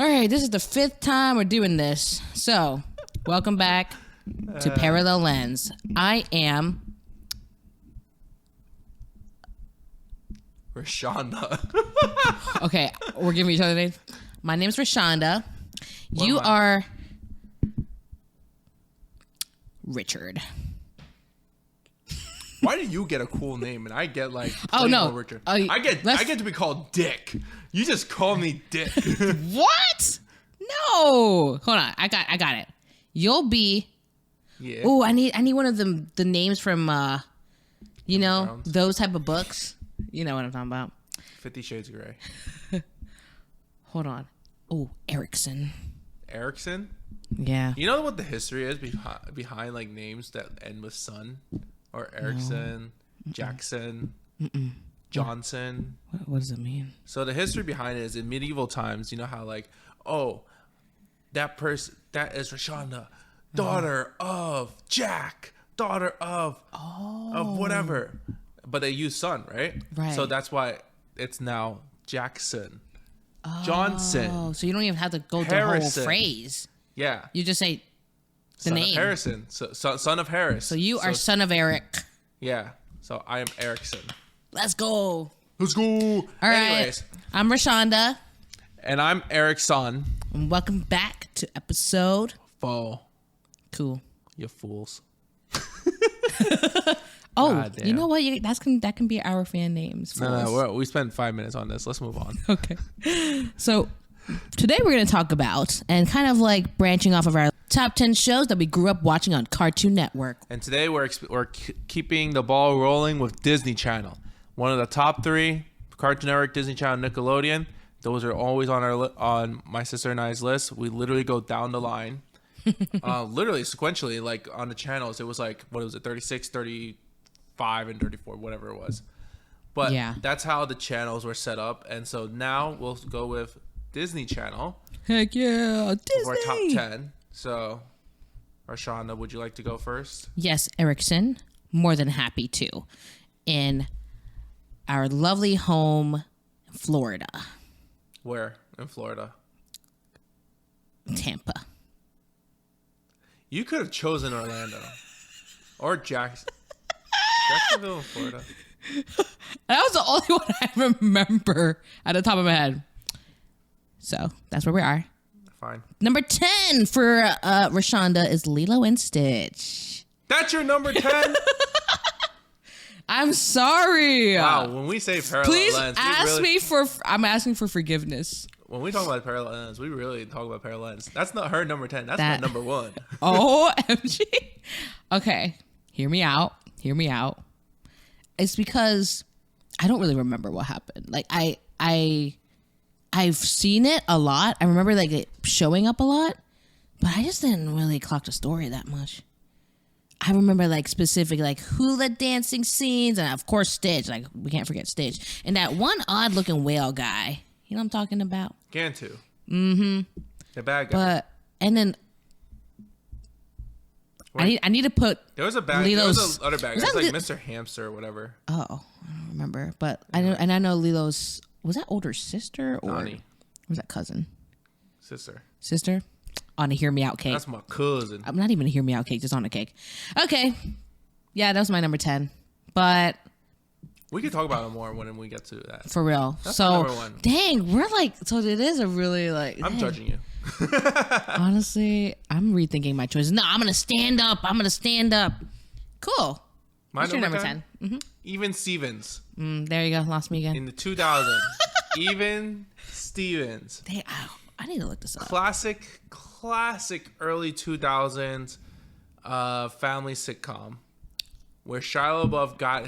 All right, this is the 5th time we're doing this. So, welcome back to Parallel Lens. I am Rashanda. Okay, we're giving each other names. My name's Rashanda. You are Richard. Why do you get a cool name and I get like Richard? I get to be called Dick. You just call me Dick. What? No. Hold on. I got it. You'll be. Yeah. Oh, I need one of the names from those type of books. You know what I'm talking about. 50 Shades of Grey. Hold on. Oh, Erikson. Erikson? Yeah. You know what the history is behind like names that end with son? Or Erikson, Jackson, Johnson. What does it mean? So the history behind it is in medieval times, you know how like, oh, that person, that is Rashanda, daughter of Jack, daughter of whatever. But they use son, right? Right. So that's why it's now Jackson. Johnson. Oh, so you don't even have to go through the whole phrase. Yeah. You just say the son name. Of Harrison. So, son of Harris. So you are son of Eric. Yeah. So I am Erikson. Let's go. Let's go. All right. I'm Rashanda. And I'm Erikson. And welcome back to episode 4. Cool. You fools. Oh, you know what? That can be our fan names. No, we spent 5 minutes on this. Let's move on. Okay. So today we're going to talk about and kind of like branching off of our top 10 shows that we grew up watching on Cartoon Network. And today we're keeping the ball rolling with Disney Channel. One of the top 3, Cartoon Network, Disney Channel, Nickelodeon. Those are always on my sister and I's list. We literally go down the line. Literally sequentially, like on the channels, it was like, what was it, 36, 35, and 34, whatever it was. But yeah, that's how the channels were set up. And so now we'll go with Disney Channel. Heck yeah, Disney! For our top 10. So, Rashanda, would you like to go first? Yes, Erikson. More than happy to. In our lovely home, Florida. Where in Florida? Tampa. You could have chosen Orlando. Or Jacksonville in Florida. That was the only one I remember at the top of my head. So, that's where we are. Fine. Number 10 for Rashanda is Lilo and Stitch. That's your number 10? I'm sorry. Wow, when we say parallel lens, I'm asking for forgiveness. When we talk about parallel lens, we really talk about parallel lens. That's not her number 10. That's my number 1. OMG. Okay, hear me out. It's because I don't really remember what happened. Like I've seen it a lot. I remember like it showing up a lot, but I just didn't really clock the story that much. I remember like specific like hula dancing scenes and of course Stitch. Like we can't forget Stitch and that one odd looking whale guy. You know what I'm talking about? Gantu. Mm-hmm. The bad guy. But and then I need to put there was a bad Lilo's, there was a other bad guy. It's like Mr. Hamster or whatever. Oh, I don't remember. But I know Lilo's was that older sister or Nani. Was that cousin? Sister? On a hear me out cake. That's my cousin. I'm not even a hear me out cake, just on a cake. Okay. Yeah, that was my number 10. But we could talk about it more when we get to that. For real. That's so number 1. Dang, we're like so it is a really like I'm judging you. Honestly, I'm rethinking my choices. No, I'm gonna stand up. Cool. What's your number 10? Mm-hmm. Even Stevens. There you go. Lost me again. In the 2000s. Even Stevens. I need to look this up. Classic early 2000s family sitcom where Shia LaBeouf got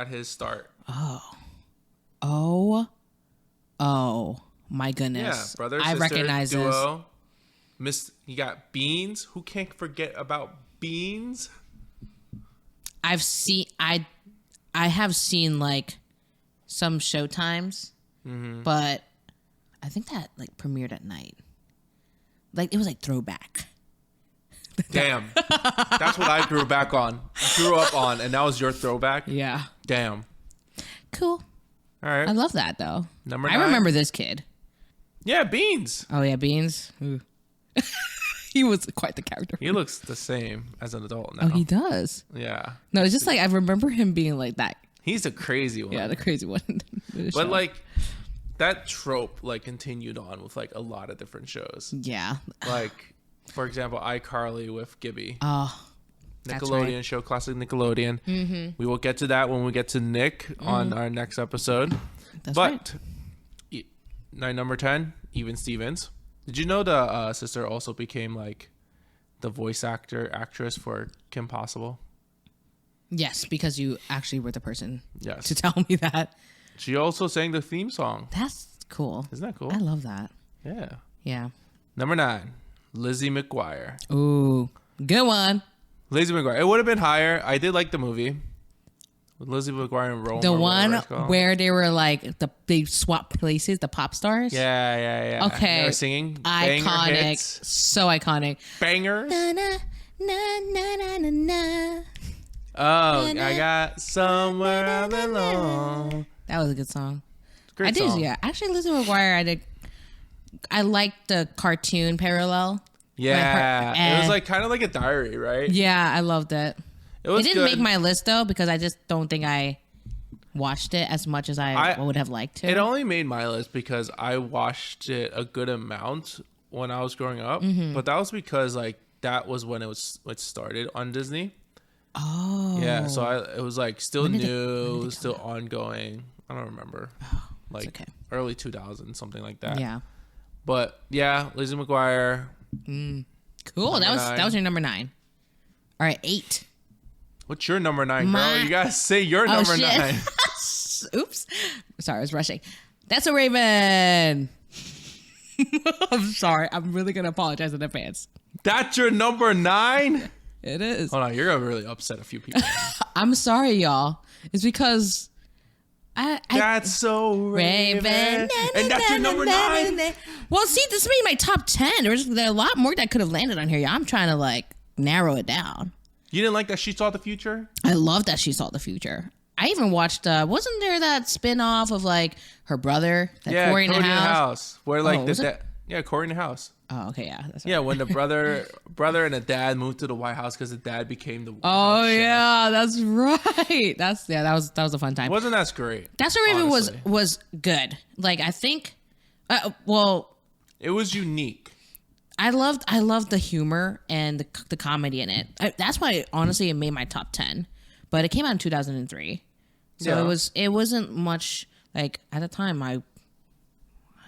his start. Oh my goodness. Yeah, brother, sister, I recognize duo. You got Beans. Who can't forget about Beans? I have seen like some showtimes, but I think that like premiered at night. Like it was like throwback. Damn. That's what I grew up on, and that was your throwback? Yeah. Damn. Cool. All right. I love that though. Number 9. I remember this kid. Yeah, Beans. Oh yeah, Beans. Ooh. He was quite the character. He looks the same as an adult now. Oh, he does. Yeah. No, it's just like I remember him being like that. He's a crazy one. Yeah, the crazy one. But like that trope like continued on with like a lot of different shows. Yeah. Like, for example, iCarly with Gibby. Oh, Nickelodeon right. show, classic Nickelodeon. Mm-hmm. We will get to that when we get to Nick on our next episode. That's but number 10, Even Stevens. Did you know the sister also became like the voice actress for Kim Possible? Yes, because you actually were the person Yes. to tell me that. She also sang the theme song. That's cool. Isn't that cool? I love that. Yeah. Yeah. Number 9, Lizzie McGuire. Ooh, good one. Lizzie McGuire. It would have been higher. I did like the movie with Lizzie McGuire and Rome. The one where they were like they swapped places, the pop stars. Yeah. Okay. They were singing. Iconic. Banger hits. So iconic. Bangers. Na, na, na, na, na, na. Oh, I got somewhere I belong. That was a good song. Great I did, song. yeah. Actually, Lizzie McGuire, I liked the cartoon parallel. Yeah. It was like kind of like a diary, right? Yeah, I loved it. It was It didn't good. make my list though because I just don't think I watched it as much as I would have liked to. It only made my list because I watched it a good amount when I was growing up. Mm-hmm. But that was because like that was when it started on Disney. Oh. Yeah, so it was like still When did new, it still ongoing. I don't remember. Like okay. early 2000s, something like that. Yeah. But yeah, Lizzie McGuire. Cool. Number That was your number 9. All right, 8. What's your number 9, girl? You gotta say your number 9. Oops. Sorry, I was rushing. That's a Raven. I'm sorry. I'm really gonna apologize in advance. That's your number 9? It is. Hold on, you're gonna really upset a few people. I'm sorry, y'all. It's because That's so Raven. And that's your number 9? Well, see, this made my top 10. There's a lot more that could have landed on here. Yeah, I'm trying to like narrow it down. You didn't like that she saw the future? I love that she saw the future. I even watched. Wasn't there that spin-off of like her brother, that Corey in the House? Where like was it? Corey in the House. Oh, okay, yeah. That's right. Yeah, when the brother and the dad moved to the White House because the dad became the White Oh House yeah, that's right. That was a fun time. Wasn't that great? That's what Raven honestly. was good. Like I think, It was unique. I loved the humor and the comedy in it. That's why honestly it made my top 10. But it came out in 2003, so Yeah. it wasn't much like at the time. I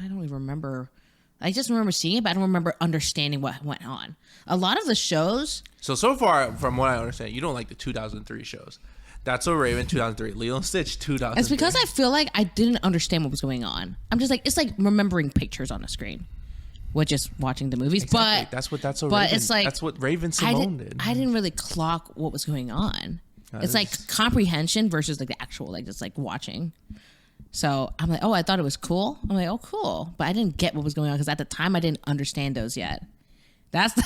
don't even remember. I just remember seeing it, but I don't remember understanding what went on. A lot of the shows. So far, from what I understand, you don't like the 2003 shows. That's So Raven 2003, Lilo and Stitch 2003. It's because I feel like I didn't understand what was going on. I'm just like it's like remembering pictures on a screen, with just watching the movies. Exactly. But that's what That's So but Raven. it's like that's what Raven Simone did. I didn't really clock what was going on. It's like comprehension versus like the actual like just like watching. So I'm like, oh, I thought it was cool. I'm like, oh, cool, but I didn't get what was going on because at the time I didn't understand those yet. That's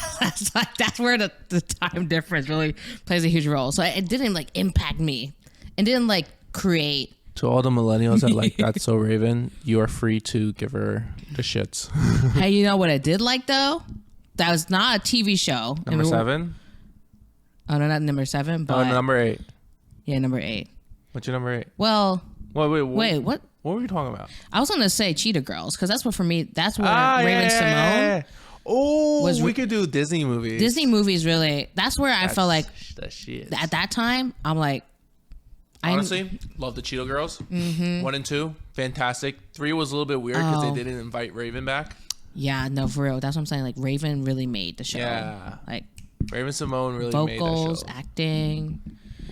where the time difference really plays a huge role. So it didn't like impact me. It didn't like create. To all the millennials that like That's So Raven, you are free to give her the shits. Hey, you know what I did like though? That was not a TV show. Number 7? Oh no, not number 7, but number 8. yeah, number 8. What's your number 8? Well, Wait, what? What were you talking about? I was gonna say Cheetah Girls because that's what for me. That's what Raven Simone. Oh, we could do Disney movies. Disney movies really. That's where I felt like that shit. at that time. I'm like, Honestly, love the Cheetah Girls. 1 and 2, fantastic. 3 was a little bit weird because they didn't invite Raven back. yeah, no, for real. That's what I'm saying. Like Raven really made the show. Yeah. Like Raven Simone really vocals, made the show. acting.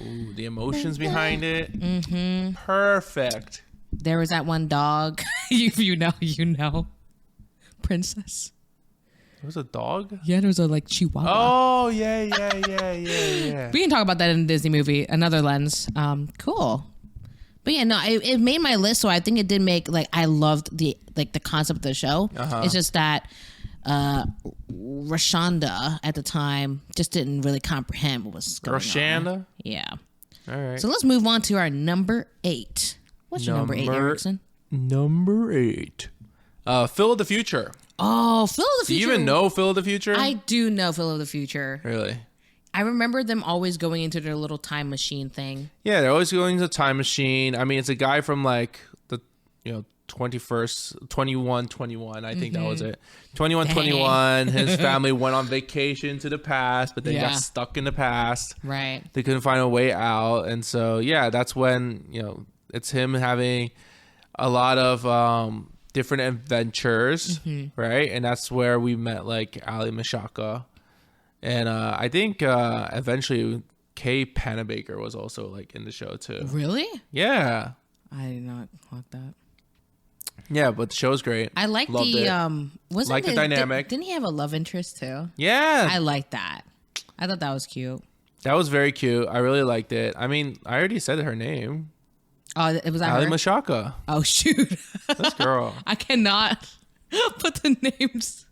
Ooh, the emotions behind it. Perfect. There was that one dog. you know, Princess. There was a dog? Yeah, there was a like Chihuahua. Oh, yeah. We can talk about that in a Disney movie, another lens. Cool. But yeah, no, it made my list, so I think it did make like I loved the concept of the show. It's just that Rashanda at the time just didn't really comprehend what was going on. Rashanda? Yeah. All right. So let's move on to our number 8. What's your number 8, Erikson? Number 8. Phil of the Future. Oh, Phil of the Do Future. you even know Phil of the Future? I do know Phil of the Future. Really? I remember them always going into their little time machine thing. Yeah, they're always going to time machine. I mean, it's a guy from like the 2121. I think that was it. 2121. His family went on vacation to the past, but they got stuck in the past. Right. They couldn't find a way out, and so yeah, that's when it's him having a lot of different adventures, right? And that's where we met like Ali Mashaka. And I think eventually Kay Panabaker was also like in the show too. Really? Yeah. I did not clock that. Yeah, but the show's great. I like Loved the it. wasn't the dynamic. Didn't he have a love interest too? Yeah. I like that. I thought that was cute. That was very cute. I really liked it. I mean, I already said her name. Oh, it was Ali her? Mashaka. Oh shoot. This girl. I cannot put the names.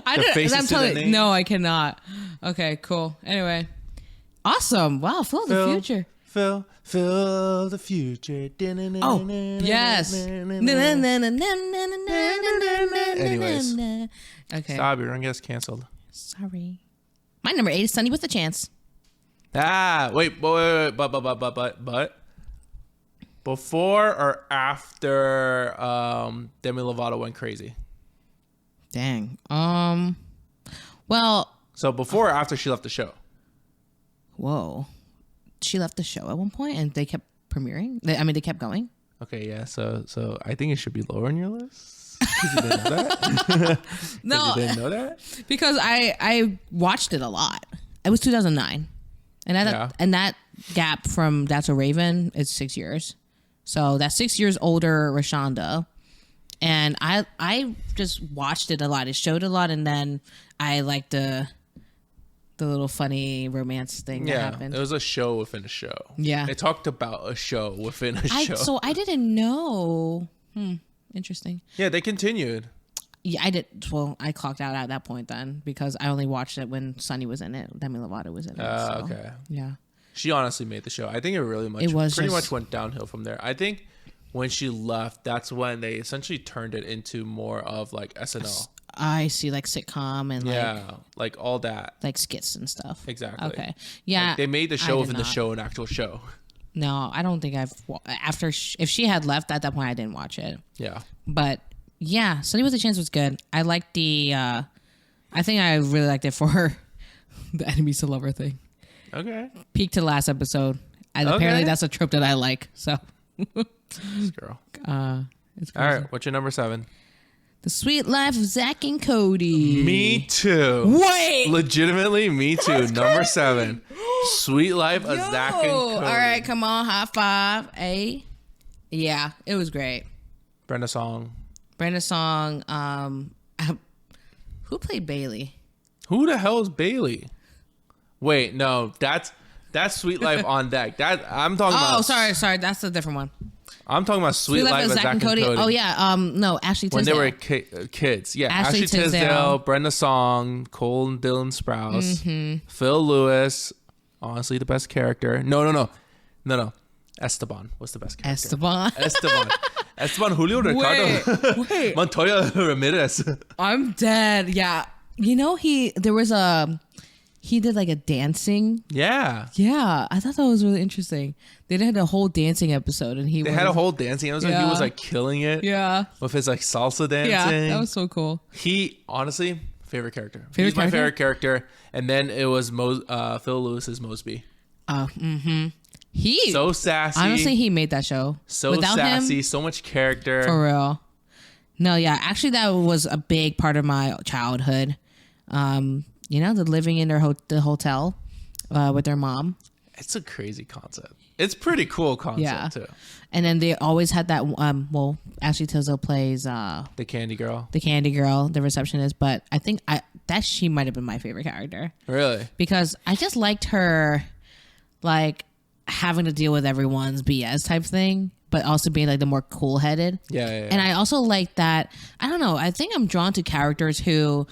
I'm telling you, no, I cannot. Okay, cool. Anyway, awesome. Wow, Phil of the Future. Phil the Future. Oh, yes. Anyways. Okay. Stop, you're gonna get us canceled. Sorry. My number 8 is Sunny with a Chance. Wait, but before or after Demi Lovato went crazy? Dang. Well. So before or after she left the show? Whoa. She left the show at one point and they kept premiering. They kept going. Okay, yeah. So I think it should be lower on your list. 'Cause you didn't know that? No. You didn't know that? Because I watched it a lot. It was 2009. And that gap from That's a Raven is 6 years. So that's 6 years older Rashanda. And I just watched it a lot. It showed a lot, and then I liked the little funny romance thing that happened. It was a show within a show. Yeah. It talked about a show within a show. So I didn't know. Interesting. Yeah, they continued. Yeah, I did. Well, I clocked out at that point then because I only watched it when Sunny was in it. Demi Lovato was in it. Okay. Yeah. She honestly made the show. I think it pretty much went downhill from there. I think when she left, that's when they essentially turned it into more of like SNL. I see, like sitcom and like all that, like skits and stuff. Exactly. Okay. Yeah. Like they made the show within the show an actual show. No, I don't think if she had left at that point, I didn't watch it. Yeah. But yeah, Sunny with a Chance was good. I liked I think I really liked it for the enemies to lover thing. Okay. Peak to last episode. And apparently that's a trope that I like. So. This girl. It's crazy. All right. What's your number 7? The Sweet Life of Zach and Cody. Me too. Wait. Legitimately, me too. Number 7. Sweet Life of Zach and Cody. All right, come on, high five. Yeah, it was great. Brenda Song. Who played Bailey? Who the hell is Bailey? Wait, no, that's Sweet Life on Deck. I'm talking about. Oh, sorry, that's a different one. I'm talking about Sweet Life of Zach and Cody. Oh yeah, no, Ashley Tisdale. When they were kids, yeah. Ashley Tisdale, Brenda Song, Cole and Dylan Sprouse, Phil Lewis. Honestly, the best character. No. Esteban was the best character. Esteban Julio Ricardo. Wait. Montoya Ramirez. I'm dead. Yeah. You know, he did like a dancing. Yeah. Yeah. I thought that was really interesting. They had a whole dancing episode and he had a whole dancing episode. He was like killing it. Yeah. With his like salsa dancing. Yeah. That was so cool. He honestly, favorite character. He's my favorite character. And then it was Phil Lewis's Mosby. He so sassy. Honestly, he made that show. So Without sassy, him, so much character. For real. No, yeah. Actually, that was a big part of my childhood. The living in the hotel with their mom. It's a crazy concept. It's pretty cool concept too. And then they always had that. Ashley Tisdale plays the Candy Girl, the receptionist. But I think she might have been my favorite character. Really? Because I just liked her, like having to deal with everyone's BS type thing, but also being like the more cool headed. Yeah. And I also like that. I don't know. I think I'm drawn to characters who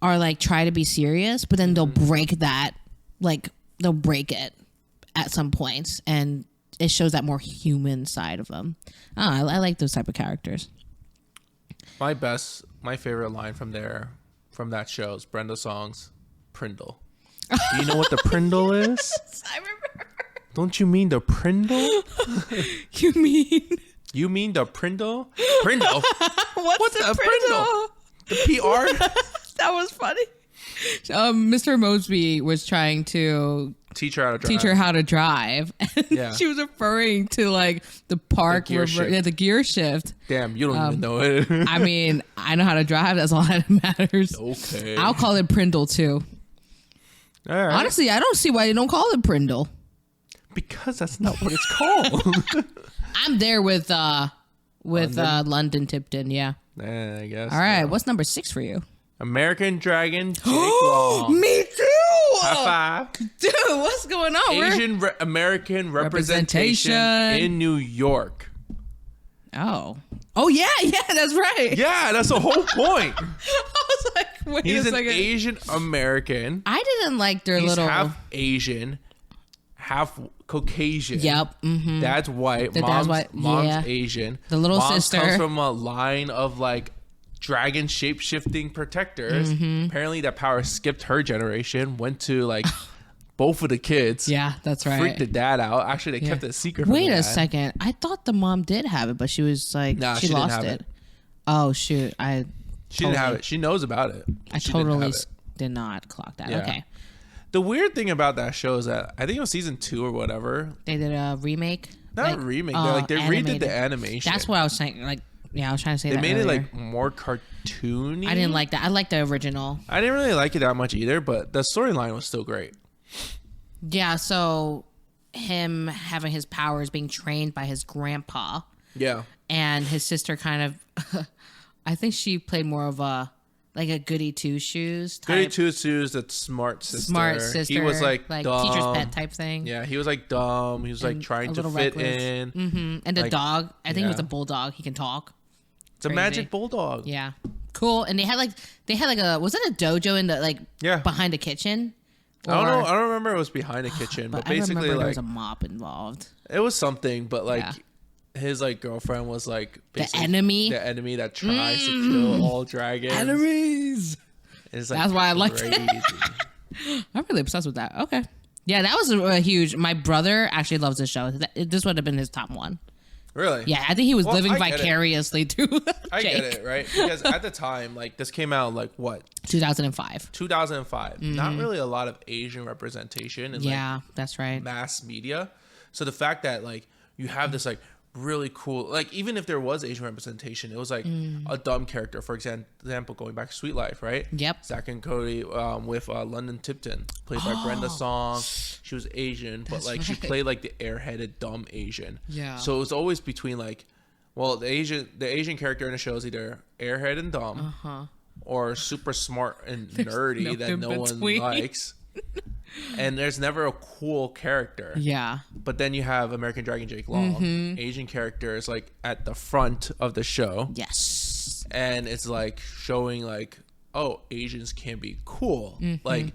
are like try to be serious, but then they'll break that. Like they'll break it at some points, and it shows that more human side of them. I like those type of characters. My favorite line from that show is Brenda Song's Prindle. Do you know what the Prindle is? I remember. Don't you mean the Prindle? You mean the Prindle? Prindle? What's the Prindle? The PR? That was funny. Mr. Mosby was trying to Teach her how to drive. And Yeah. she was referring to like the park the gear shift. Damn, you don't even know it. I mean, I know how to drive. That's all that matters. Okay. I'll call it Prindle too. All right. Honestly, I don't see why you don't call it Prindle. Because that's not what it's called. I'm there with London Tipton. Yeah. I guess. All right. What's number 6 for you? American Dragon Jake Long. Me too. High five. Dude, what's going on? Asian American representation in New York. Oh, yeah, that's right. Yeah, that's the whole point. I was like, wait He's a an second. Asian American. I didn't like their He's little. half Asian, half Caucasian. Yep. Mm-hmm. Dad's white. The Mom's, dad's white, mom's yeah. Asian. The little Mom sister comes from a line of like dragon shape-shifting protectors. Mm-hmm. Apparently that power skipped her generation, went to like both of the kids. Yeah, that's right. Freaked the dad out. Actually, they kept it a secret from Wait the a dad. second. I thought the mom did have it, but she was like, Nah, she she didn't lost have it. it. Oh shoot! She didn't have it. She knows about it. I She didn't totally have it. did not clock that. Yeah. Okay, The weird thing about that show is that I think it was season 2 or whatever. they did a remake. Not like, a remake. They redid animated. the animation. That's what I was saying. Like, yeah, I was trying to say They that made it earlier. like more cartoony. I didn't like that. I liked the original. I didn't really like it that much either, but the storyline was still great. Yeah, so him having his powers being trained by his grandpa, Yeah. and his sister kind of, I think she played more of a goody two shoes type. Goody Two Shoes, that smart sister. Smart sister. He was like dumb. teacher's pet type thing. Yeah, he was like dumb. He was like And trying a to little fit reckless. in. Mm-hmm. And the Like, dog, I think it was yeah. a bulldog. He can talk. It's a Crazy. magic bulldog. Yeah, cool. And they had a was it a dojo in the Yeah. behind the kitchen? I don't know. Or- I don't remember it was behind the kitchen, but I basically remember there like was a mop involved. it was something. But like Yeah. his like girlfriend was like The basically enemy. the enemy that tries to kill all dragons. Enemies. It's, like, That's why I liked it. crazy. I'm really obsessed with that. Okay. Yeah, that was a huge. My brother actually loves this show. This would have been his top one. Really? Yeah, I think he was Well, living I get it. vicariously through I Jake. get it, right? Because at the time, like this came out like what 2005. 2005. Not really a lot of Asian representation in Yeah, that's right. like mass media. So the fact that like you have this like really cool, like even if there was Asian representation, it was like a dumb character. For example, going back to Sweet Life, right? Yep. Zack and Cody with London Tipton, played by Brenda Song. She was Asian, but like she right. played like the airheaded dumb Asian. Yeah. So it was always between like, well, the Asian character in the show is either airhead and dumb, or super smart and nerdy that no one between. likes. And there's never a cool character. Yeah. But then you have American Dragon Jake Long, Asian characters like at the front of the show. Yes. And it's like showing like, oh, Asians can be cool. Like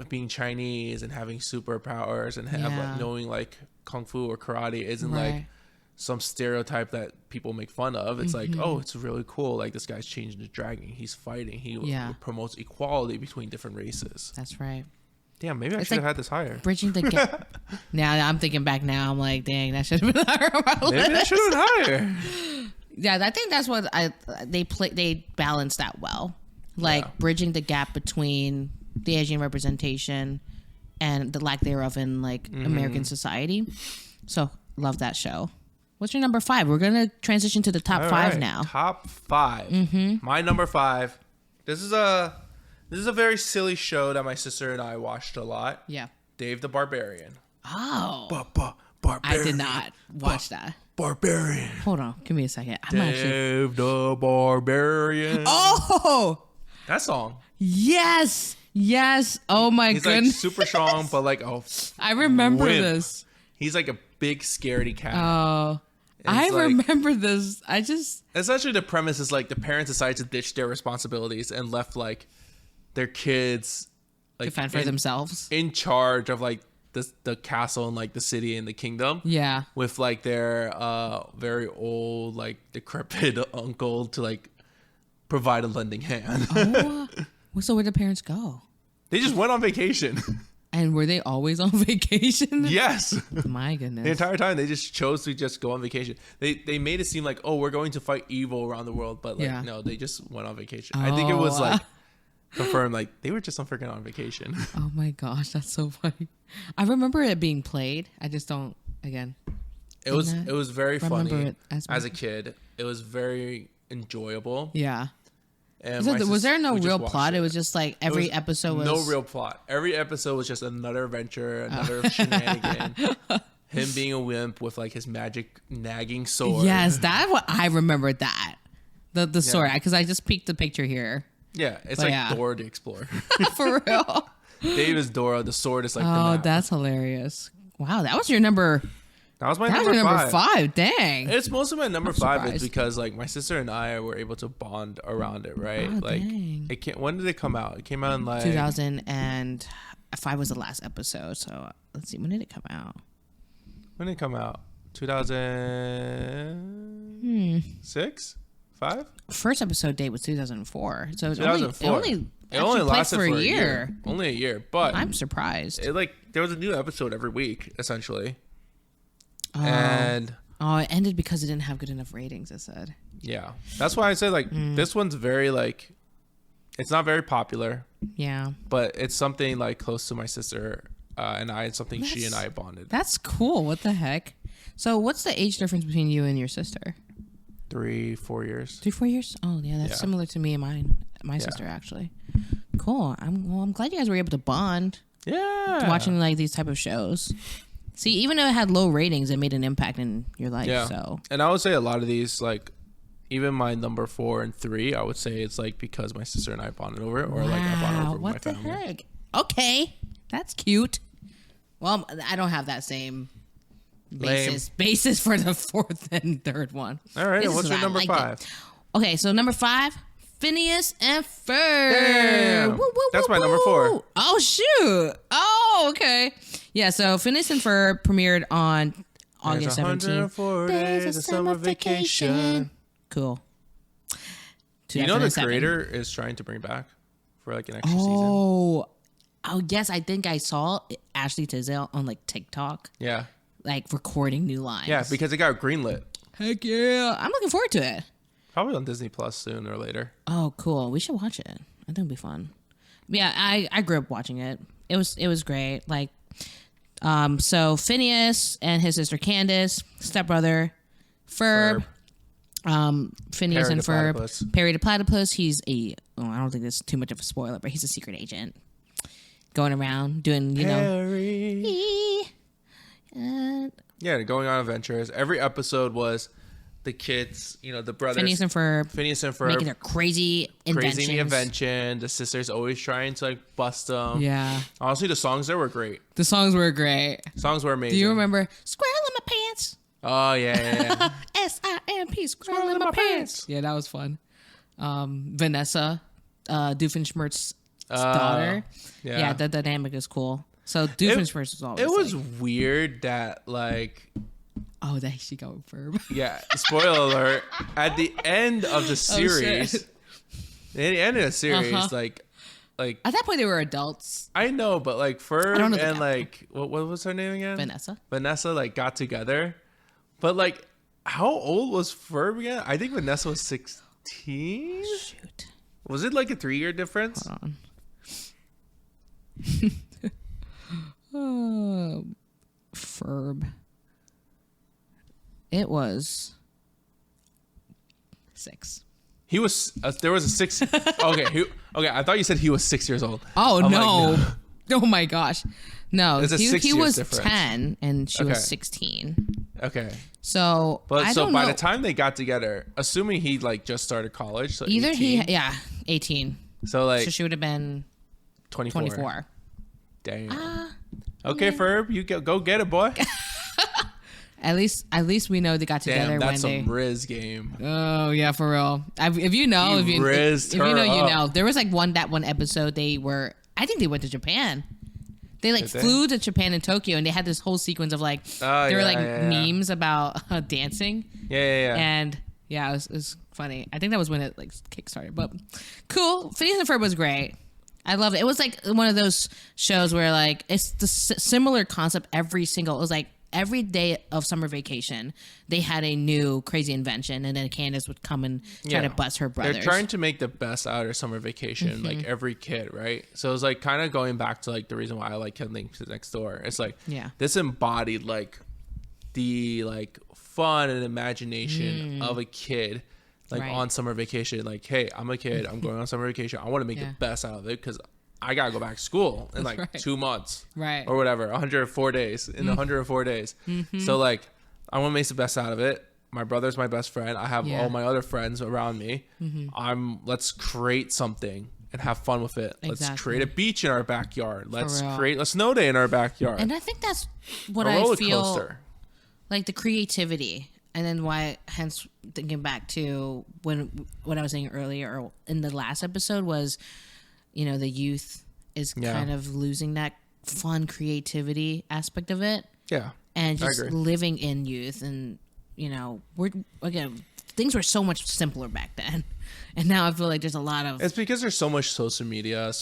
being Chinese and having superpowers and have Yeah. like knowing like kung fu or karate isn't like Right. some stereotype that people make fun of. It's like, oh, it's really cool. Like this guy's changing the dragon. He's fighting. He Yeah. promotes equality between different races. That's right. Damn, maybe I It's should have like had this higher. Bridging the gap. Now I'm thinking back now. I'm like, dang, that should have been higher on my Maybe I list. should have been higher. Yeah, I think that's what they balance that well. Like Yeah. bridging the gap between the Asian representation and the lack thereof in like American society. So love that show. What's your number 5? We're gonna transition to the top All 5 right, now. Top 5. My number 5. This is a very silly show that my sister and I watched a lot. Yeah. Dave the Barbarian. Oh, Barbarian. I did not watch that. Barbarian. Hold on, give me a second. I'm actually. Dave the Barbarian. Oh, That song. yes. Oh my He's like goodness. super strong, but like I remember wimp. this. He's like a big scaredy cat. Oh, And I it's like- remember this. I just. Essentially, the premise is like the parents decided to ditch their responsibilities and left like their kids like To fend for themselves. in charge of like the castle and like the city and the kingdom. Yeah. With like their very old like decrepit uncle to like provide a lending hand. Oh, so where'd the parents go? They just went on vacation. And were they always on vacation? Yes. My goodness. The entire time they just chose to just go on vacation. They made it seem like, oh, we're going to fight evil around the world, but like no, they just went on vacation. I think it was like confirmed like they were just on freaking on vacation. Oh my gosh, that's so funny. I remember it being played. I just don't again. It was very funny as a kid. It was very enjoyable. Yeah. And so was there no real plot? It was just like every episode was... No real plot. Every episode was just another adventure, another shenanigan. Him being a wimp with like his magic nagging sword. Yes, that's what I remembered that. The sword. Because I just peeked the picture here. Yeah, it's like Dora the Explorer. For real. Dave is Dora. The sword is like the map. map. That's hilarious. Wow, that was your number... That was my number 5. Dang. It's mostly my number 5 is because like my sister and I were able to bond around it, right? Oh, like dang. When did it come out? It came out in like 2005 was the last episode. So let's see, when did it come out? When did it come out? 2006? 5? First episode date was 2004. So it only lasted for a year. Only a year, but I'm surprised. There was a new episode every week essentially. It ended because it didn't have good enough ratings, it said. Yeah. That's why I said like this one's very like it's not very popular. Yeah. But it's something like close to my sister and I. It's something she and I bonded. That's cool. What the heck? So what's the age difference between you and your sister? 3-4 years. 3-4 years? Oh yeah, that's similar to me and my sister actually. Cool. I'm glad you guys were able to bond. Yeah. Watching like these type of shows. See, even though it had low ratings, it made an impact in your life. Yeah. So, and I would say a lot of these, like, even my number 4 and 3, I would say it's like because my sister and I bonded over it, or like I bonded over with my family. What the heck? Okay, that's cute. Well, I don't have that same basis for the 4th and 3rd one. All right, and what's your number 5? Okay, so number 5. Phineas and Ferb. Damn. That's my number 4. Oh, shoot. Oh, okay. Yeah, so Phineas and Ferb premiered on August 17th. 104 days of summer vacation. Cool. You know the creator is trying to bring back for like an extra season? Oh, yes. I think I saw Ashley Tisdale on like TikTok. Yeah. Like recording new lines. Yeah, because it got greenlit. Heck yeah. I'm looking forward to it. Probably on Disney Plus sooner or later. Oh, cool. We should watch it. I think it'll be fun. Yeah, I grew up watching it. It was great. Like, so Phineas and his sister Candace, stepbrother Ferb. Phineas and Ferb. Perry the Platypus. He's I don't think this is too much of a spoiler, but he's a secret agent going around doing, yeah, going on adventures. Every episode was the kids, the brothers. Phineas and Ferb. Making their crazy invention. The sisters always trying to like bust them. Yeah. Honestly, the songs there were great. The songs were great. Songs were amazing. Do you remember Squirrel in My Pants? Oh, yeah. SIMP, Squirrel in My Pants. Yeah, that was fun. Vanessa, Doofenshmirtz's daughter. Yeah, the dynamic is cool. So Doofenshmirtz was always. It was weird that like. Oh, that she got with Ferb. Yeah, spoiler alert. At the end of the series, at the end of the series, like at that point they were adults. I know, but like Ferb and like what was her name again? Vanessa like got together, but like how old was Ferb again? I think Vanessa was 16. Shoot, was it like a 3-year difference? Hold on. Ferb. It was 6. He was. There was a 6. Okay. I thought you said he was 6 years old. Oh no! Like, no. Oh my gosh! No, he was difference. 10 and she was 16. Okay. So, by the time they got together, assuming he like just started college, so either 18. 18. So she would have been 24. Damn. Okay, Ferb, you go get it, boy. At least we know they got together. Damn, that's when some Riz game. Oh yeah, for real. If you know, if you know, you know. There was like one episode they were. I think they went to Japan. They like flew to Japan and Tokyo, and they had this whole sequence of like there were like memes about dancing. Yeah. And yeah, it was funny. I think that was when it like kickstarted. But cool. Phineas and Ferb was great. I loved it. It was like one of those shows where like it's the similar concept every single. It was like every day of summer vacation, they had a new crazy invention, and then Candace would come and try to bust her brothers. They're trying to make the best out of summer vacation, like every kid, right? So it's like kind of going back to like the reason why I like Killing Next Door. It's like this embodied like the like fun and imagination of a kid. Like on summer vacation, like, hey, I'm a kid. I'm going on summer vacation. I want to make the best out of it because I got to go back to school in like 2 months. Or whatever, 104 days. In 104 days. So, like, I want to make the best out of it. My brother's my best friend. I have all my other friends around me. Let's create something and have fun with it. Let's create a beach in our backyard. Let's create a snow day in our backyard. And I think that's what I feel. Like the creativity. And then why, hence thinking back to what I was saying earlier or in the last episode was, you know, the youth is kind of losing that fun creativity aspect of it. Yeah. And just living in youth. And, you know, things were so much simpler back then. And now I feel like there's a lot of... It's because there's so much social media.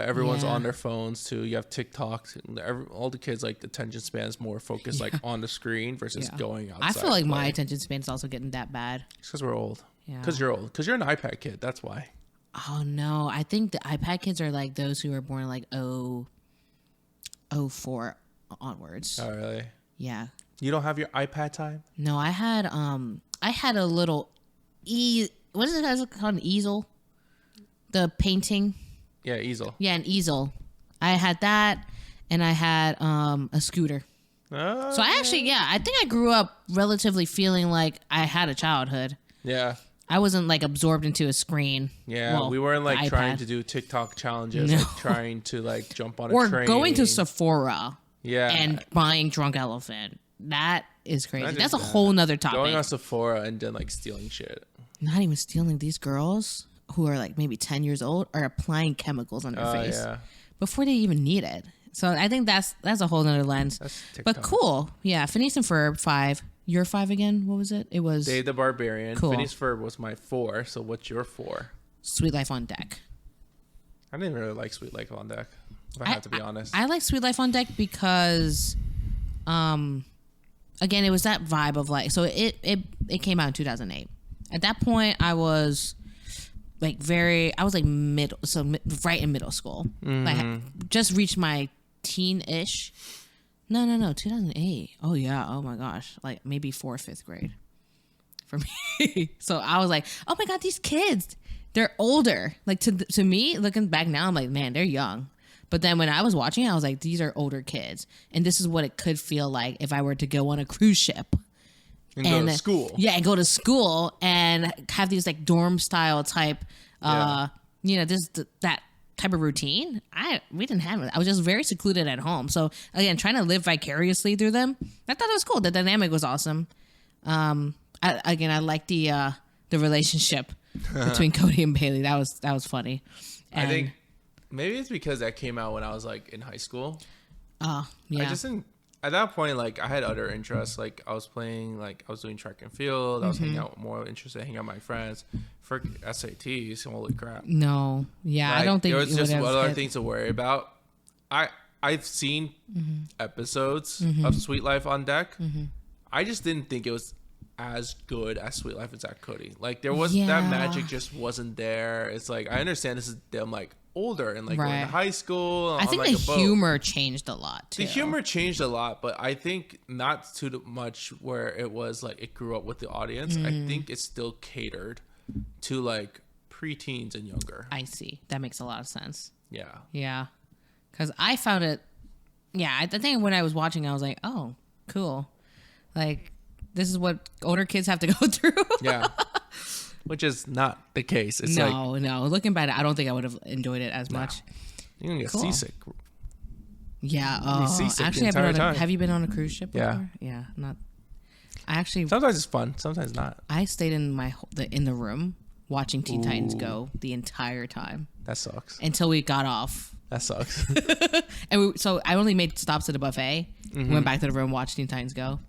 Everyone's on their phones too. You have TikTok. All the kids, like, the attention span is more focused like on the screen versus going outside. I feel like my attention span is also getting that bad. It's because we're old. Yeah. Because you're old. Because you're an iPad kid. That's why. Oh, no. I think the iPad kids are like those who were born like 04 onwards. Oh, really? Yeah. You don't have your iPad time? No, I had a little what is it called? An easel? The painting? Yeah, easel. Yeah, an easel. I had that, and I had a scooter. Oh, so I actually, I think I grew up relatively feeling like I had a childhood. Yeah. I wasn't like absorbed into a screen. Yeah, we weren't like trying to do TikTok challenges, like trying to like jump on a train. Or going to Sephora. Yeah. And buying Drunk Elephant. That is crazy. That's a whole nother topic. Going on Sephora and then like stealing shit. Not even stealing. These girls who are like maybe 10 years old are applying chemicals on their face before they even need it. So I think that's a whole nother lens. But cool. Yeah. Phineas and Ferb 5. Your 5 again? What was it? It was Dave the Barbarian. Cool. Phineas Ferb was my 4. So what's your 4? Sweet Life on Deck. I didn't really like Sweet Life on Deck, if I have to be honest. I like Sweet Life on Deck because again, it was that vibe of like, so it came out in 2008. At that point, I was like right in middle school. Like just reached my teen-ish. No, 2008. Oh yeah. Oh my gosh. Like maybe 4th or 5th grade for me. So I was like, oh my God, these kids, they're older. Like to me, looking back now, I'm like, man, they're young. But then when I was watching it, I was like, these are older kids. And this is what it could feel like if I were to go on a cruise ship. And go to school. Yeah, and go to school and have these like dorm style type, that type of routine. We didn't have it. I was just very secluded at home. So again, trying to live vicariously through them, I thought it was cool. The dynamic was awesome. I like the relationship between Cody and Bailey. That was funny. And I think maybe it's because that came out when I was like in high school. Yeah. I just didn't. At that point, like I had other interests. Like I was playing, like I was doing track and field. I was more interested in hanging out with my friends. For SATs, holy crap! No, yeah, like, I don't think there was just other things to worry about. I've seen episodes of Sweet Life on Deck. I just didn't think it was as good as Sweet Life and Zach Cody. Like there was that magic just wasn't there. It's like I understand this is them like older and like going to high school. I think the humor changed a lot too. The humor changed a lot, but I think not too much where it was like it grew up with the audience. I think it still catered to like preteens and younger. I see. That makes a lot of sense. Yeah. Yeah. Because I found it. Yeah, I think when I was watching, I was like, oh, cool. Like this is what older kids have to go through. Yeah. Which is not the case. It's no. Looking back, I don't think I would have enjoyed it as much. You're gonna get seasick. Yeah. Actually, have you been on a cruise ship before? Yeah. Not. I actually. Sometimes it's fun. Sometimes not. I stayed in the room watching Teen Titans Go the entire time. That sucks. Until we got off That sucks. And so I only made stops at the buffet. Went back to the room, watched Teen Titans Go.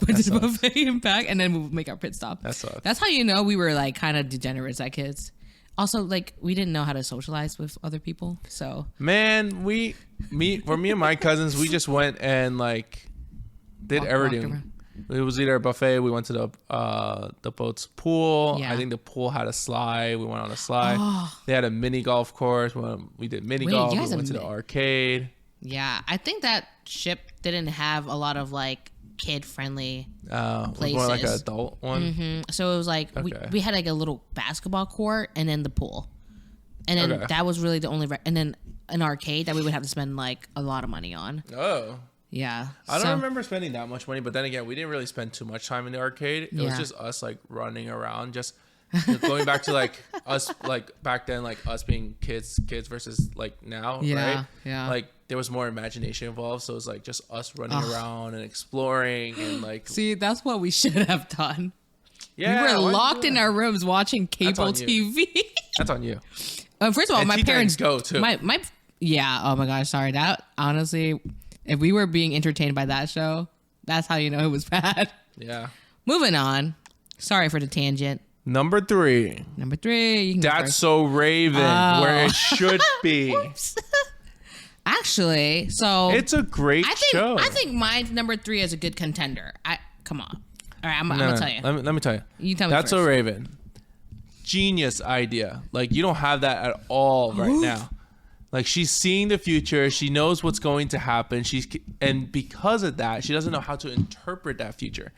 Went to the buffet and back, and then we'll make our pit stop. That sucks. That's how you know we were like kind of degenerates as kids. Also, like we didn't know how to socialize with other people. So man, me and my cousins, we just went and like did everything. It was either a buffet. We went to the boat's pool. Yeah. I think the pool had a slide. We went on a slide. They had a mini golf course. We did mini golf. We went to the arcade. Yeah, I think that ship didn't have a lot of like kid friendly places. More like an adult one. So it was like we had like a little basketball court and then the pool, and then that was really the only. And then an arcade that we would have to spend like a lot of money on. Oh. Yeah. I don't remember spending that much money, but then again, we didn't really spend too much time in the arcade. It was just us like running around, just going back to like us, like back then, like us being kids versus like now, right? Yeah. Like there was more imagination involved. So it was like just us running around and exploring and like. See, that's what we should have done. Yeah. We were locked in our rooms watching cable TV. That's on you. First of all, and my parents go too. Yeah. Oh my gosh. Sorry. That honestly, if we were being entertained by that show, that's how you know it was bad. Yeah. Moving on. Sorry for the tangent. Number 3. You can go That's first. So Raven, where it should be. Actually, so it's a great show. I think my number 3 is a good contender. Come on. All right, I'm gonna tell you. Let me tell you. You tell me That's first. So Raven. Genius idea. Like you don't have that at all right now. Like she's seeing the future, she knows what's going to happen. And because of that, she doesn't know how to interpret that future.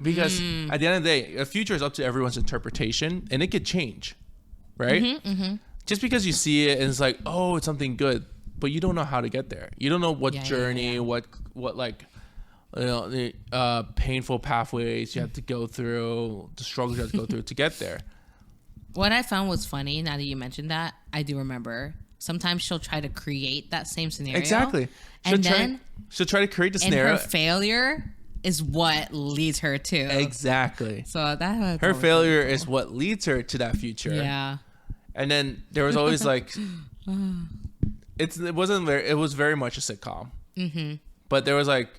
Because at the end of the day, the future is up to everyone's interpretation, and it could change, right? Just because you see it and it's like, oh, it's something good, but you don't know how to get there. You don't know what journey, what like, you know, the painful pathways you have to go through, the struggles you have to go through to get there. What I found was funny. Now that you mentioned that, I do remember. Sometimes she'll try to create that same scenario. Exactly. She'll try to create the scenario. And her failure is what leads her to. Exactly. So that her failure is what leads her to that future. Yeah. And then there was always like, it was very much a sitcom. But there was like,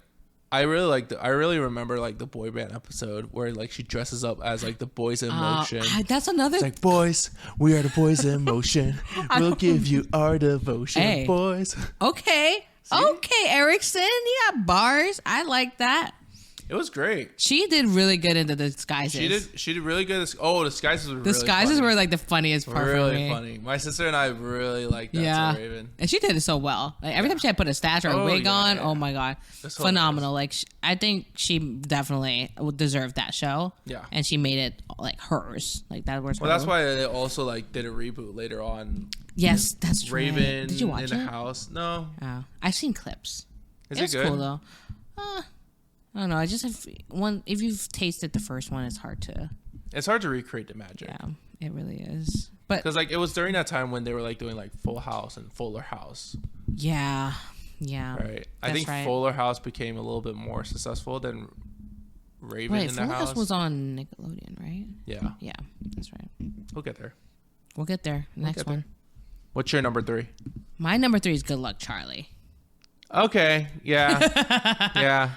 I really remember like the boy band episode where like she dresses up as like the boys in motion. That's another. It's like, boys, we are the boys in motion. We'll give you our devotion, boys. Okay. See? Okay, Erikson. You got bars. I like that. It was great. She did really good in the disguises. She did really good. Oh, the disguises were really disguises funny. were like the funniest part really for me. Funny. My sister and I really liked that. So Raven. And she did it so well. Like every time she had put a stash or a wig on, oh my god, phenomenal! Like I think she definitely deserved that show. Yeah, and she made it like hers. Like that was. Well, that's why they also like did a reboot later on. Yes, that's Raven. Right. Did you watch in the house? No. Oh, I've seen clips. Is it good? Cool though. I don't know. I just if you've tasted the first one, it's hard to. It's hard to recreate the magic. Yeah, it really is. But because like it was during that time when they were like doing like Full House and Fuller House. Yeah. Right. I think Fuller House became a little bit more successful than Raven in the Fuller House. House was on Nickelodeon, right? Yeah. Yeah, that's right. We'll get there. We'll get there. Next one. What's your number 3? My number 3 is Good Luck Charlie. Okay. Yeah. Yeah.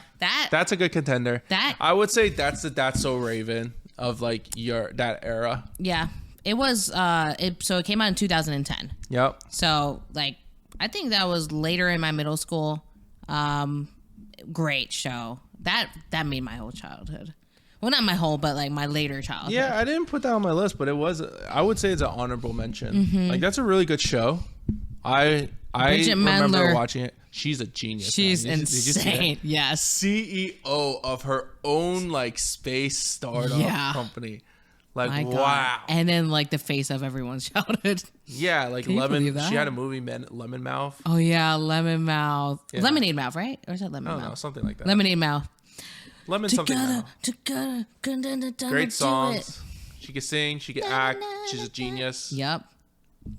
That's a good contender. I would say that's So Raven of like that era. Yeah. It was so it came out in 2010. Yep. So like I think that was later in my middle school. Great show. That made my whole childhood. Well, not my whole, but like my later childhood. Yeah, I didn't put that on my list, but I would say it's an honorable mention. Like that's a really good show. I remember watching it. She's a genius. She's insane. Yes. CEO of her own like space startup company. Like wow. And then like the face of everyone's childhood. Yeah, like Lemon. She had a movie, Lemon Mouth. Oh yeah, Lemon Mouth. Yeah. Lemonade Mouth, right? Or is that Lemon Mouth? No, something like that. Lemonade Mouth. Lemon something. Great songs. She can sing. She can act. She's a genius. Yep.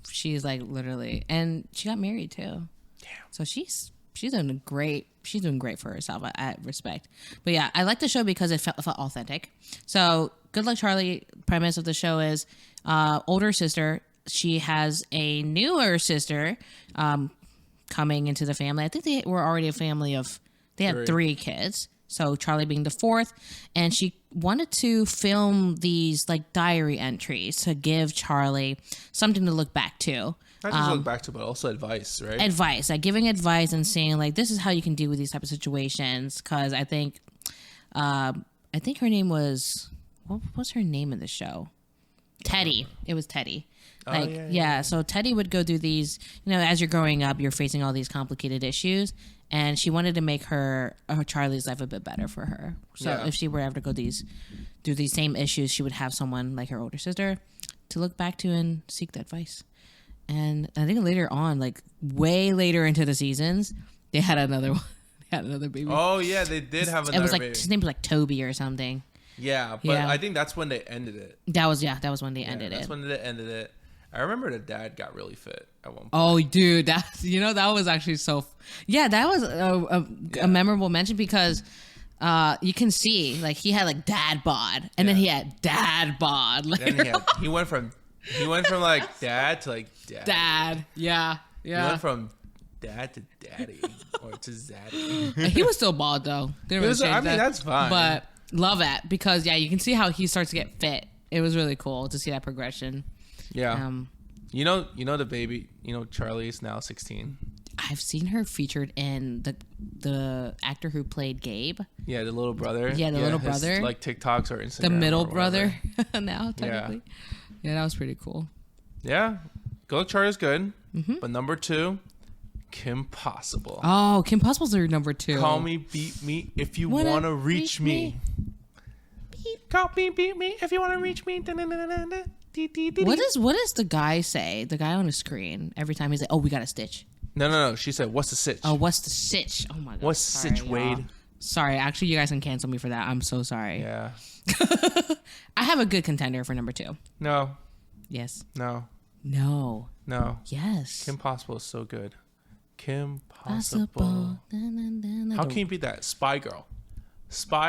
She's like literally, and she got married too. Damn. So she's doing great. She's doing great for herself. I respect. But yeah, I like the show because it felt authentic. So Good Luck Charlie. Premise of the show is older sister. She has a newer sister. coming into the family. I think they were already a family of, they had 3 kids. So Charlie being the 4th. And she wanted to film these like diary entries to give Charlie something to look back to. Not just look back to, but also advice, right? Advice, like giving advice and saying like, this is how you can deal with these type of situations. Cause I think her name was, what was her name in the show? Teddy. It was Teddy. Like, so Teddy would go through these, as you're growing up, you're facing all these complicated issues. And she wanted to make her Charlie's life a bit better for her. So if she were ever to go through these same issues, she would have someone like her older sister to look back to and seek that advice. And I think later on, like way later into the seasons, they had another one. They had another baby. Oh yeah, they did have another. It was like baby. His name was like Toby or something. Yeah, but I think that's when they ended it. That was when they ended it. That's when they ended it. I remember the dad got really fit at one point. Oh, dude, that was actually so. That was a memorable mention because you can see like he had like dad bod, and then he had dad bod. Like, then he went from like dad to like dad. Dad, yeah. He went from dad to daddy or to zaddy. He was still bald though. That's fine. But love it because you can see how he starts to get fit. It was really cool to see that progression. Yeah. You know the baby, Charlie is now 16. I've seen her featured in the actor who played Gabe. Yeah, the little brother. Yeah, the little brother. Like TikToks or Instagram. The middle brother now, technically. Yeah, that was pretty cool. Yeah. Good Luck Charlie's good. Mm-hmm. But number 2, Kim Possible. Oh, Kim Possible's your number 2. Call me, beat me if you want to reach me. Call me, beat me if you want to reach me. What does the guy say? The guy on the screen every time he's like, "Oh, we got a stitch." No. She said, "What's the sitch?" Oh, what's the stitch? Oh my god. What's the stitch, Wade? Y'all. Sorry, actually, you guys can cancel me for that. I'm so sorry. Yeah. I have a good contender for number 2. No. Yes. No. No. No. Yes. Kim Possible is so good. Kim Possible. How can you beat that? Spy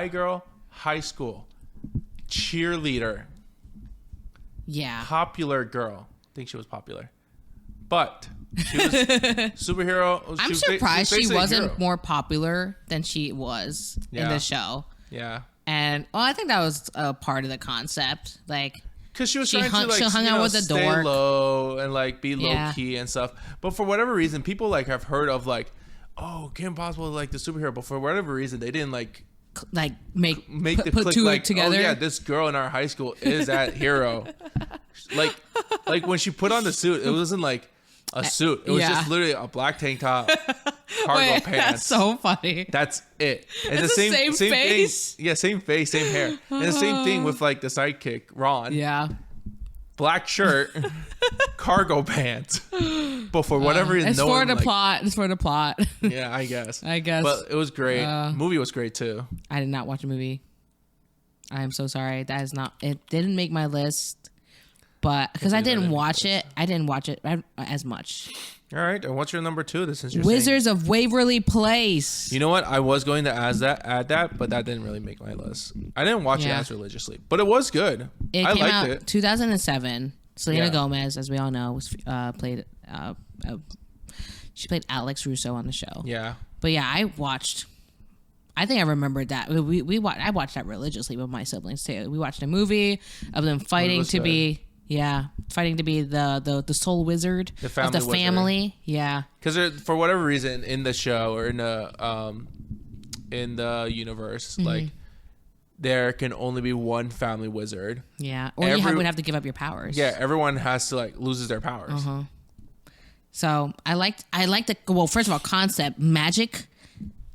Girl, high school, cheerleader. Yeah. Popular girl. I think she was popular. But she was superhero. I'm surprised she wasn't more popular than she was in the show. Yeah. And I think that was a part of the concept. Like, because she was trying to like, she hung out with the stay dork. low and like be low key and stuff. But for whatever reason, people like have heard of like, oh, Kim Possible is like the superhero. But for whatever reason, they didn't like put two together. Oh yeah, this girl in our high school is that hero. like when she put on the suit, it wasn't like a suit. It was just literally a black tank top, cargo pants. That's so funny. That's it. And it's the same face. Thing, same face, same hair, and the same thing with like the sidekick Ron. Yeah. Black shirt, cargo pants. But for whatever reason, it's for the plot. Yeah, I guess. But it was great. Movie was great too. I did not watch the movie. I am so sorry. That is not. It didn't make my list, but because I didn't watch it as much. All right, and what's your number 2? Since you're Wizards of Waverly Place. You know what? I was going to add that, but that didn't really make my list. I didn't watch it as religiously, but it was good. I liked out it. 2007. Selena Gomez, as we all know, was played. She played Alex Russo on the show. Yeah. But yeah, I think I remembered that. I watched that religiously with my siblings too. We watched a movie of them fighting to be the sole wizard of the family. Yeah. Because for whatever reason in the show or in the universe, like there can only be one family wizard. Yeah. Or you would have to give up your powers. Yeah. Everyone has to like loses their powers. Uh-huh. So I liked the, well, first of all, concept magic.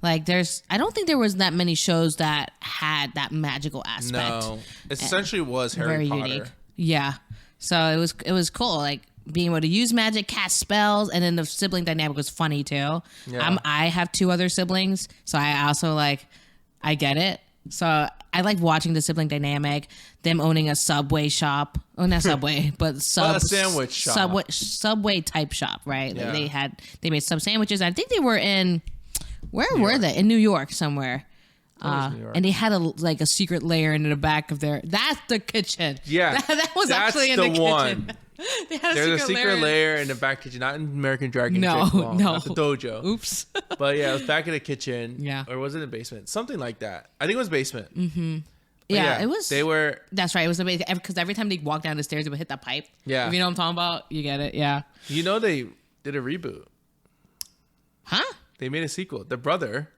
Like I don't think there was that many shows that had that magical aspect. No, it essentially was Harry Potter. Unique. Yeah. So it was cool, like being able to use magic, cast spells, and then the sibling dynamic was funny too. Yeah. I have 2 other siblings, so I also I get it. So I like watching the sibling dynamic, them owning a Subway shop. Oh, not Subway, but a sandwich shop. Subway type shop, right? Yeah. Like they made sub sandwiches. I think they were in, where were they? In New York somewhere. New York. And they had a secret layer in the back of that's the kitchen. Yeah. That was actually in the kitchen. They had There's a secret lair in the back kitchen, not in American Dragon. No, no, no. not the dojo. Oops. But yeah, it was back in the kitchen. Yeah. Or was it in the basement? Something like that. I think it was basement. Mm-hmm. Yeah, it was. They were. That's right. It was amazing because every time they walk down the stairs, it would hit that pipe. Yeah. If you know what I'm talking about, you get it. Yeah. You know they did a reboot. Huh? They made a sequel. The brother.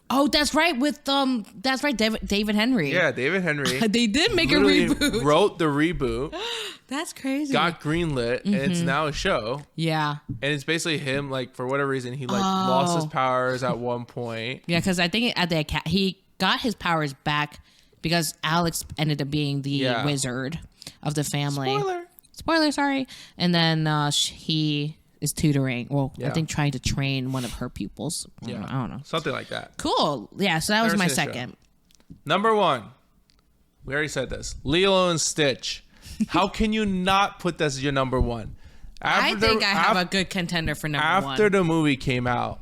Oh, that's right. With that's right. David Henry. Yeah, David Henry. They did make a literally reboot. Wrote the reboot. That's crazy. Got greenlit, and it's now a show. Yeah. And it's basically him, like, for whatever reason, he like lost his powers at one point. Yeah, because I think at the he got his powers back because Alex ended up being the wizard of the family. Spoiler, sorry. And then he is tutoring. Well, I think trying to train one of her pupils. Yeah. I don't know. Something like that. Cool. Yeah, so that was my second. Number 1. We already said this. Lilo and Stitch. How can you not put this as your number 1? I think I have a good contender for number 1. After the movie came out,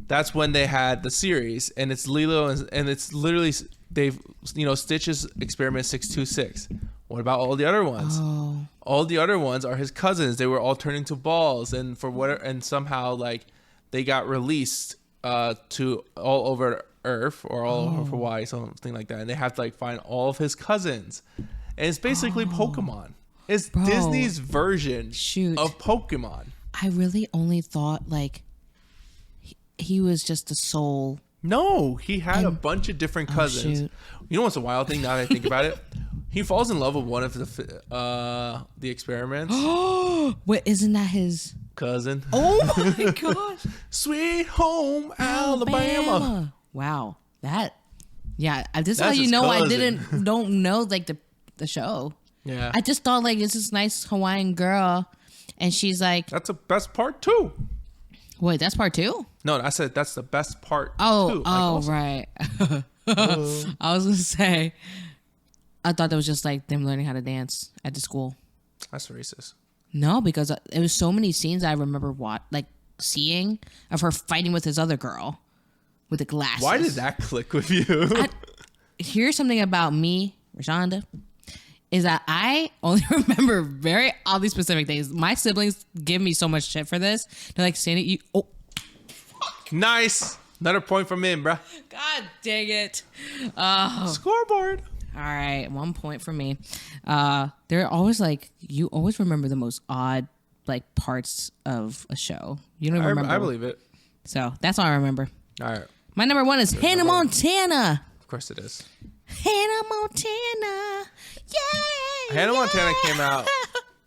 that's when they had the series, and it's Lilo and it's literally Stitch's Experiment 626. What about all the other ones? Oh. All the other ones are his cousins. They were all turned into balls, and somehow like they got released to all over Earth or all over Hawaii, something like that, and they have to like find all of his cousins, and it's basically Pokemon. It's Disney's version of Pokemon. I really only thought like he was just the soul. No, he had a bunch of different cousins. You know what's a wild thing now that I think about it? He falls in love with one of the experiments. Wait, isn't that his cousin? Oh my gosh. Sweet home Alabama. Wow. That. Yeah. This is how you know cousin. I don't know like the show. Yeah. I just thought like it's this nice Hawaiian girl, and she's like. That's the best part too. Wait, that's part 2? No, I said that's the best part. Oh, right. I was gonna say. I thought that was just like them learning how to dance at the school. That's racist. No, because there was so many scenes I remember seeing of her fighting with this other girl with the glasses. Why did that click with you? Here's something about me, Rashanda, is that I only remember very oddly specific things. My siblings give me so much shit for this. They're like, Sandy, nice. Another point from him, bruh. God dang it. Scoreboard. All right, 1 point for me. They're always like, you always remember the most odd like parts of a show. You don't remember. I believe it. So that's all I remember. All right. My number 1 is Hannah Montana. Of course it is. Hannah Montana. Yay! Hannah Montana came out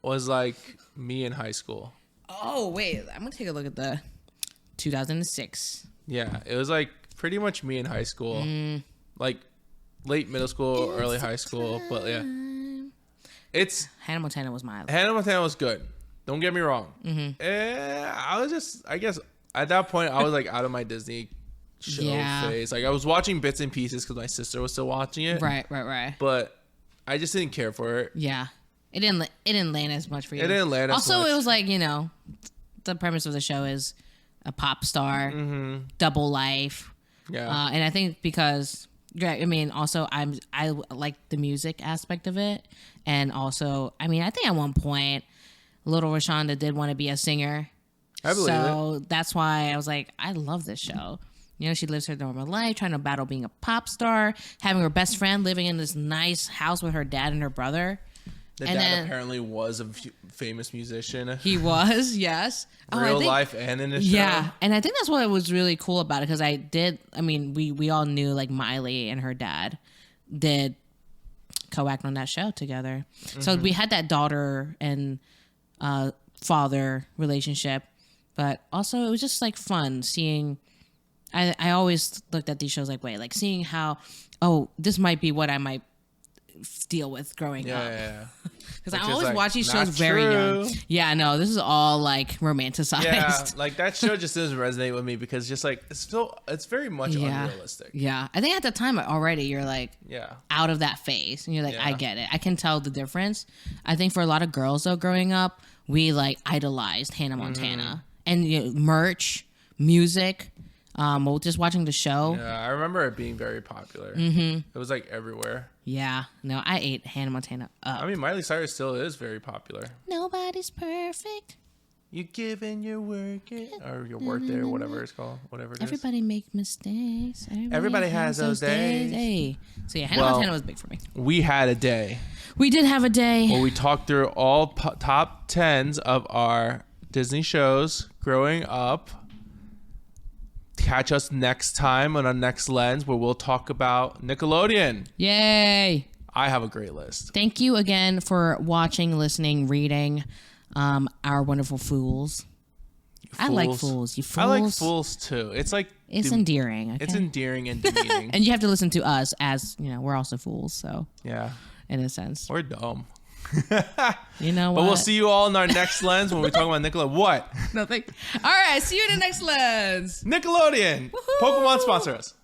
was like me in high school. Oh, wait. I'm going to take a look at the 2006. Yeah, it was like pretty much me in high school. Like late middle school, early high school, but yeah. Hannah Montana was my Hannah Montana was good. Don't get me wrong. I guess at that point I was like out of my Disney show phase. Like I was watching bits and pieces because my sister was still watching it. Right. But I just didn't care for it. Yeah. It didn't land as much for you. It didn't land as much. Also, it was like, the premise of the show is a pop star, double life. Yeah. And I think because also I like the music aspect of it, and also I think at one point little Rashanda did want to be a singer. I believe so that's why I was like, I love this show. She lives her normal life, trying to battle being a pop star, having her best friend living in this nice house with her dad and her brother. The dad apparently was a famous musician. He was, yes. Real life and in the show. Yeah, and I think that's what was really cool about it, because we all knew like Miley and her dad did co-act on that show together. So we had that daughter and father relationship, but also it was just like fun seeing. I always looked at these shows like, wait, like seeing how, this might be what I might deal with growing up. Yeah. Because I always watch these shows very young. Yeah, no, this is all like romanticized. Yeah, like that show just doesn't resonate with me because just like it's very much unrealistic. Yeah, I think at the time already you're like out of that phase, and you're like, I get it. I can tell the difference. I think for a lot of girls though, growing up, we like idolized Hannah Montana and merch, music. Well, just watching the show. Yeah, I remember it being very popular. It was like everywhere. Yeah. No, I ate Hannah Montana up. I mean, Miley Cyrus still is very popular. Nobody's perfect. You giving your work it, or your work there, whatever it's called, whatever it is. Everybody make mistakes. Everybody has those days. Hey. So yeah, Hannah Montana was big for me. We had a day We did have a day. where we talked through all top 10s of our Disney shows growing up. Catch us next time on our next lens where we'll talk about Nickelodeon. Yay. I have a great list. Thank you again for watching, listening, reading our wonderful fools. I like fools. You fools. I like fools too. It's like it's endearing. Okay? It's endearing and demeaning. And you have to listen to us as, we're also fools. So yeah, in a sense. we're dumb. You know what? But we'll see you all in our next lens when we talk about Nickelodeon. What? Nothing. All right. See you in the next lens. Nickelodeon. Woohoo! Pokemon sponsor us.